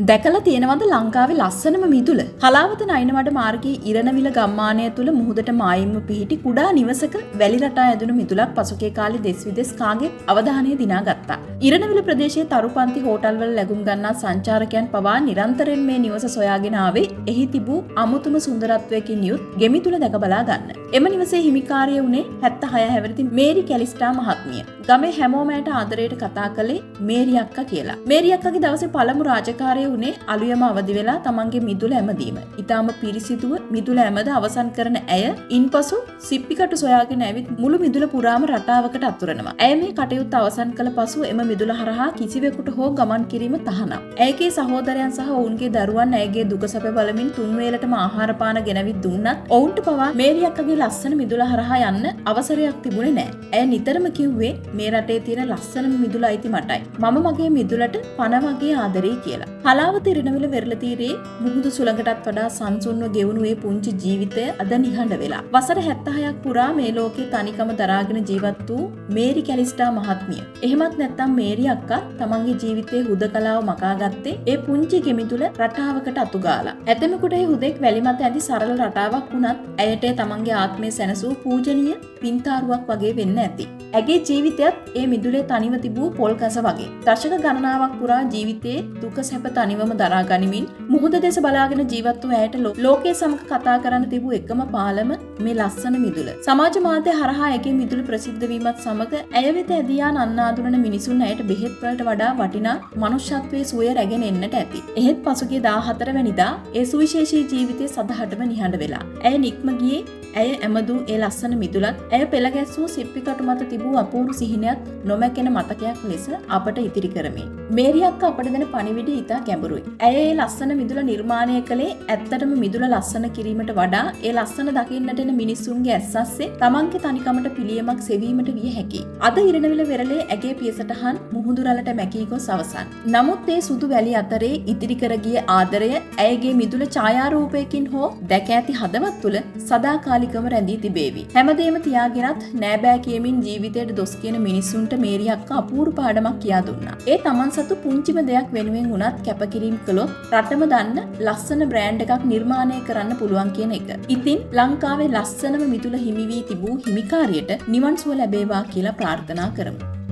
දැකලා තියෙනවද ලංකාවේ ලස්සනම මිදුල? හලාවත නයිනවඩ මාර්ගයේ ඉරණවිල ගම්මානය තුල මුහුදට මායිම්ව පිහිටි කුඩා නිවසක වැලි රටා ඇදුණු මිදුලක් පසුගිය කාලේ දෙස් විදෙස් කාගෙත් අවධානය දිනාගත්තා. ඉරණවිල ප්‍රදේශයේ තරුපන්ති හෝටල්වල ලැබුම් ගන්නා සංචාරකයන් පවා නිරන්තරයෙන් මේ නිවස සොයාගෙන ආවේ එහි තිබූ අමුතුම සුන්දරත්වයකින් යුත් ගෙමිතුල දැක බලා ගන්න. එම නිවසේ හිමිකාරිය වුණේ 76 හැවිරිදි මේරි කැලිස්ටා මහත්මිය. ගමේ හැමෝම ඇයට ආදරයට කතා කළේ මේරි අක්කා කියලා. මේරි අක්කාගේ දවසේ පළමු රාජකාරිය උනේ අලුයම අවදි වෙලා තමන්ගේ මිදුල ඇමදීම. ඊටාම පිරිසිදුව මිදුල ඇමද අවසන් කරන ඇය ඉන්පසු සිප්පිකටු සොයාගෙන ඇවිත් මුළු මිදුල පුරාම රටාවකට අතුරනවා. ඇය මේ කටයුත්ත අවසන් කළ පසු එම මිදුල හරහා කිසිවෙකුට හෝ ගමන් කිරීම තහනම්. ඇයගේ සහෝදරයන් සහ ඔවුන්ගේ දරුවන් ඇයගේ දුක සැප බලමින් තුන් වේලටම ආහාර පාන ගෙනවිත් දුන්නත් ඔවුන්ට පවා මේරි අක්කගේ ලස්සන මිදුල හරහා යන්න අවසරයක් තිබුණේ නැහැ. ඇය නිතරම කිව්වේ මේ රටේ තියෙන ලස්සනම මිදුල අයිති මටයි. මම මගේ මිදුලට පණ වගේ ආදරෙයි කියලා. හලාවත ඉරණවිල වෙරළ තීරයේ මුහුදු සුළඟටත් වඩා සංසුන්ව ගෙවුණු මේ පුංචි ජීවිතය අද නිහඬ වෙලා. වසර 76ක් පුරා මේ ලෝකේ තනිකම දරාගෙන ජීවත් වූ මේරි කැලිස්ටා මහත්මිය. එහෙමත් නැත්නම් මේරි අක්කා තමන්ගේ ජීවිතයේ හුදකලාව මකා ගත්තේ ඒ පුංචි ගෙමිතුල රටාවකට අතුගාලා. ඇතෙමෙකුට ඒ හුදෙක් වැලි මත ඇඳි සරල රටාවක් වුණත් ඇයට තමන්ගේ ආත්මය සැනසූ පූජනීය පින්තාරුවක් වගේ වෙන්න ඇති. ඇගේ ජීවිතයත් ඒ මිදුලේ තනිව තිබූ පොල් කැස වගේ. දශක ගණනාවක් පුරා ජීවිතයේ දුක සැප තනිවම දරා ගනිමින් මුහුද දෙස බලාගෙන ජීවත් වූ ඇයට ලෝකයේ සමග කතා කරන්න තිබූ එකම පාලම මේ ලස්සන මිදුල. සමාජ මාධ්‍ය හරහා ඇගේ මිදුල ප්‍රසිද්ධ වීමත් සමග ඇය වෙත ඇදියා නන්නාඳුනන මිනිසුන් ඇයට බෙහෙත් වලට වඩා වටිනා මනුෂ්‍යත්වයේ සුවය රැගෙන එන්නට ඇති. එහෙත් පසුගිය 14 වෙනිදා ඒ සුවිශේෂී ජීවිතයේ සදහටම නිහඬ වෙලා. ඇය නික්ම ගියේ ඇය ඇමදූ ඒ ලස්සන මිදුලත් ඇය පෙළ ගැස්සූ සිප්පිකටු මත තිබූ අපූර්ව සිහිනයත් නොමැකෙන මතකයක් ලෙස අපට ඉතිරි කරමින්. මේරි අක්කා අපට දෙන පණිවිඩය ඉතා ගැඹුරුයි. ඇය ඒ ලස්සන මිදුල නිර්මාණය කළේ ඇත්තටම මිදුල ලස්සන කිරීමට වඩා ඒ ලස්සන දකින්නට එන මිනිසුන්ගේ ඇස්සස්සේ තමන්ගේ තනිකමට පිළියමක් සෙවීමට විය හැකියි. අද ඉරණවිල වෙරළේ ඇගේ පියසටහන් මුහුදු රළට මැකී ගොස් අවසන්. නමුත් ඒ සුදු වැලි අතරේ ඉතිරි කර ගිය ආදරය ඇයගේ මිදුල ඡායාරූපයකින් හෝ දැක ඇති හදවත් තුළ සදාකාලිකව රැඳී තිබේවි. හැමදේම තියාගෙනත් නෑබෑ කියමින් ජීවිතයට දොස් කියන මිනිසුන්ට මේරි අක්කා අපූර්ව පාඩමක් කියා දුන්නා. ඒ තමන් සතු පුංචිම දෙයක් වෙනුවෙන් වුණත් කැපකිරීම කළොත් රටම දන්න ලස්සන බ්‍රෑන්ඩ් එකක් නිර්මාණය කරන්න පුළුවන් කියන එක. ඉතින් ලංකාවේ ලස්සනම මිදුල හිමි වී තිබූ හිමිකාරියට නිවන් සුව ලැබේවා කියලා ප්‍රාර්ථනා කරමු.